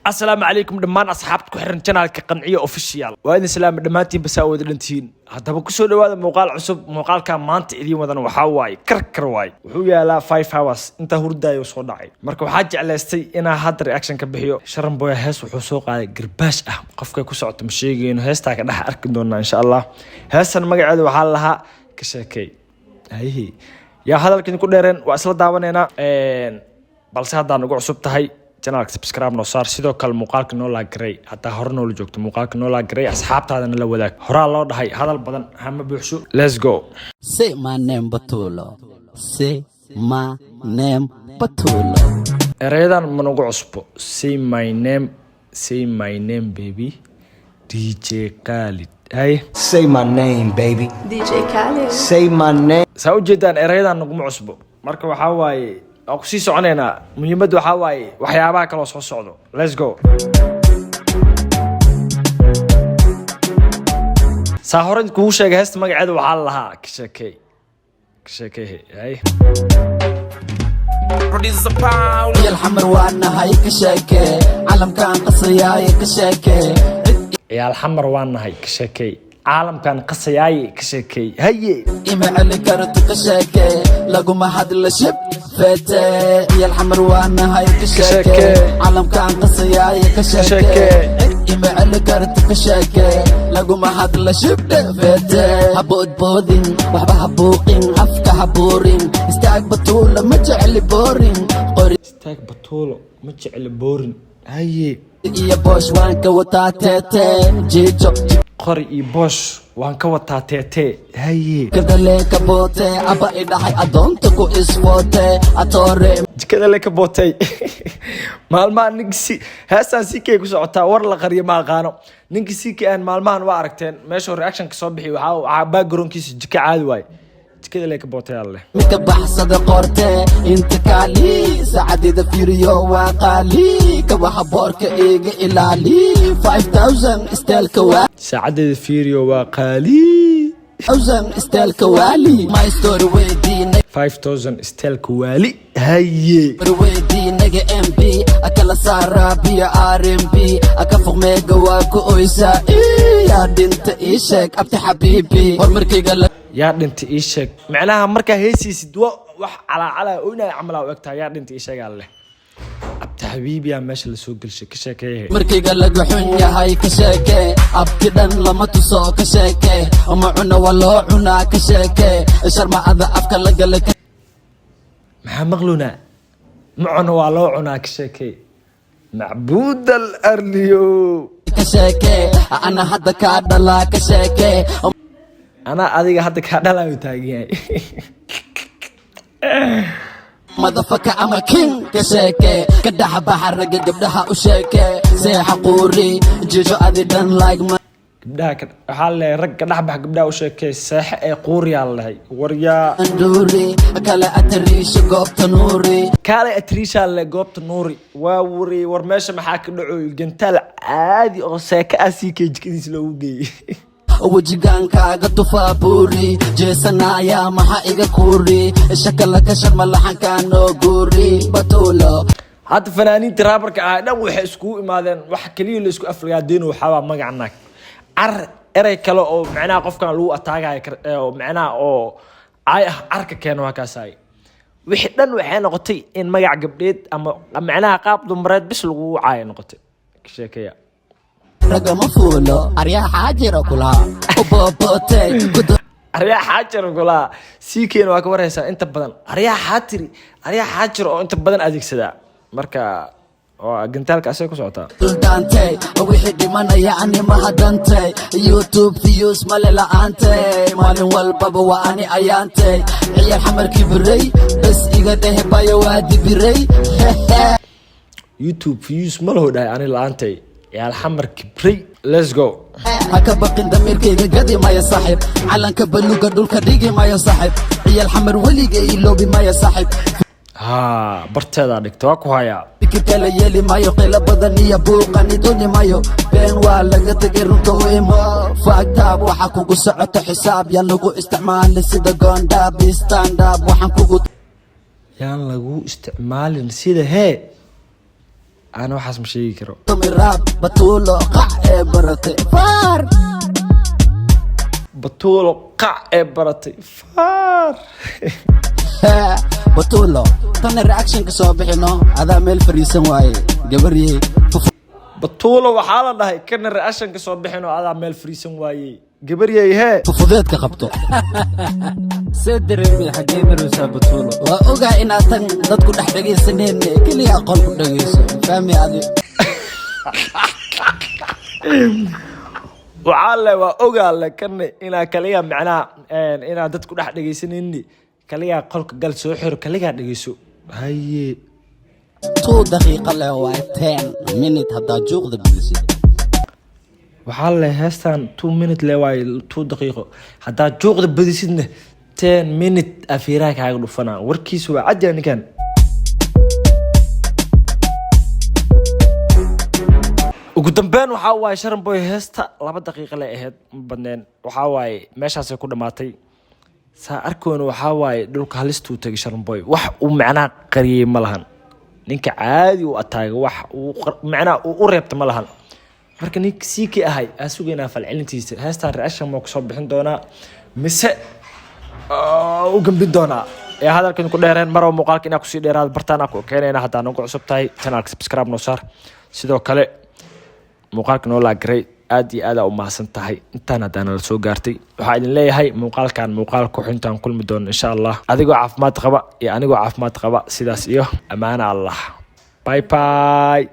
السلام عليكم دمان أصحابتكم حرن channelka qanciyo official waa idin salaam dhamaantiin bas awood dhantiin hadaba ku soo dhawaada muuqaal cusub muuqaalka maanta idin wadan waxa waay karkar waay wuxuu yaalaa 5 hours inta hurdaayo soo dhacay marka waxa jeclaystay inaa hadda reaction ka bixiyo sharan boy hees wuxuu soo qaaday garbaash ah qofka ku socdo ma sheegayno heestaa ka dhax arki doonaa insha Allah heesan magaceedu waxa lahaa ka sheekay hayhi ya hadalkan ku dheereen waa isla daawaneena balse hadda ugu cusub tahay channel subscribe no saar sidoo kale muuqaalka noo la garay hatta hore noo la joogto muuqaalka noo la garay asxaabtaadana la wadaag horaa loo dhahay hadal badan hama buuxsho let's go say my name Batulo say my name Batulo erayadan manugu cusbo say my name baby DJ Khalid hey say my name baby DJ Khalid say my name saa u jeedaan erayadan nagu cusbo marka waxa waaye aku sii soconeena muhiimadu waxa waaye waxyaabaha kale oo soo socdo let's go saa hore ku sheegay heesta magaceedu waxa la lahaa ka sheekay ay producer Paul يا الحمر وانا هاي كشاكي علم كان قصياي كشاكي يا الحمر وانا هاي كشاكي عالم كان قصياي كشاكي هي إما علي كرت كشاكي لقو ما حد لشب فتى يا الحمر وانا هاي كشاكي عالم كان قصياي كشاكي إما علي كرت كشاكي لقو ما حد لشب فتى هبود بودين وحبا هبوقين هفكا هبورين استاك بطولة ما جعلي بورين استاك بطولة ما جعلي بورين هي يا بوش وانك وطاتيتي جيجو قري بوش waan ka wataa teete haye kadale ka boote aba idahay adoonta ku isfoote atore kadale ka bootay maalmahan ninkii heestan sikay ku socotaa war la qariyo ma aqaano ninkii sikay aan maalmahan waa aragteen meesha reaction ka soo bixi waxa backgroundkiisa jika caadi waay kadale ka bootay alle mika baxsada qorte inta kali saacadida fiiriyo waa qali ka waxa boorka eega ilaali 5000 istelka waa saacadida fiiriyo waa qali 1000 istelka wali my story weydiina 5000 istelka wali haye weydiinaga MB akala saarabiya RMB aka fuq mega waa ku oysa ya dinta ishaq abti habibi hormarkayga yaa dhinta ii sheeg macnaha marka heesiisid wax cala oo inay amala u egtaa yaa dhinta ii sheeg alle abta habiibi yaa meesha la soo galshay ka sheekay markayga laga xun yahay ka sheekay abti dhan lama tuso ka sheekay ama cuna walo cuna ka sheekay sharmaada afka la galay maxaa maqluna macuna waa loo cunaa ka sheekay macbuud al-arliyo ka sheekay ana hadda ka dhala ka sheekay أنا أديك حتى كذا يتاجي motherfucker I'm a king كشاكي كدها بحر قبلها وشاكي سيح قوري جيجو أدي done like my قبلها حال رج نحبه قبلها وشاكي سيح قوري الله وريا أندوري كلا أتريش قوبت نوري كلا أتريش على قوبت نوري ووري ورماشة محاك دعوي جنتال عادي أو ساك أسيك يجكني سلوجي وجيغانكاغا تفابوري جيسانايا maxaa iga kuuri shakala ka sharma laxanka noo guuri Batulo hadda fanaaniinta raabarka ah dhan waxay isku imaadeen wax kaliya la isku afriyaadeen waxa waa magacnaag eray kale oo macnaha qofkan lagu ataagay oo macnaha oo ay arka keeno waa kaasay wixii dhan waxay noqotay in magac gabdheed ama macnaha qaab dumareed bis lagu caay noqotay sheekaya ragama fuulo aryaa xaajiro kula bobote aryaa xaajiro kula siikeen waa ka waraysaa inta badan aryaa xaajiro oo inta badan adeegsada marka oo gantaalka asay ku socotaa dantay wixii dhimanaya ani ma hadantay YouTube views male la'aantay maalin walbaba waa ani ayaantay ciyaar xamarkii biray bas iga dhahabayo waa dibiray YouTube views malo dhahay ani la'aantay يا الحمر كبري let's go هكا باقي ضميركيga gadi maya saaxib calanka baluga dhulka dhigi maya saaxib ciyaal xamar waliga iloobi maya saaxib ha barteeda dhigto waa ku haya kala yeeli mayo qila badan iyo buuqani dooni mayo been waa laga tagay runta weemo faagtaab waxa kugu socota xisaab yaa lagu isticmaalin sida gondab stand up waxaan kugu yaan lagu isticmaalin sida hee أنا وحاس مشي كرو تمراب بطولة قع برتي فار بطولة قع برتي فار بطولة تاني الرياكشن كسو بحينو هذا ميل فريسن واي قبري بطولة وحالة ده كان الرئاسة كسو بحينو هذا ميل فريسن واي قبري هي ففضيت كقبطو سيدري حقين روسا بطولة وأوغا إنا تن دادكو دحدقي سنين كلي أقول كدقيسو فهمي عدي وعالة وأوغا كان إنا كليا معناه إنا دادكو دحدقي سنين كليا قولك قال سوحر كليا دقيسو هاي 2 دقيقة له واي 10 minute هدا جوغ دبلسي وحالة هستان 2 minute لواي 2 دقيقة حتى جوغ بديسيدنا 10 minute أفيراك هاي فنا وركيس وعد يعني كان وقدام وحاواي شرم بوي هستا 2 دقيقة لا اهد بدنين وحاواي ماشاس كو دماتay saa arkoon waxawaay dhulka halistuu tagay Sharon Boy wax uu macna qariyay malahan ninka caadi uu ataaga wax uu macna uu reebta malahan marka ninka siiki ahay asugayna falcelintiisa heestan reaction ma ku soo bixin doona mise u gambin doona ee hadalkan ku dheereen maro muuqaalka ina ku sii dheeraad bartaan ku keenayna hadaan ugu cusub tahay channelka subscribe noo saar sidoo kale muuqaalka noo la garay aad iyo aad u mahadsan tahay intaan hadaan la soo gaartay waxa idin leeyahay muuqaalkan muuqaal ku xintaan kulmi doon insha Allah adigoo caafimaad qaba iyo anigoo caafimaad qaba sidaas iyo amaana Allah bye bye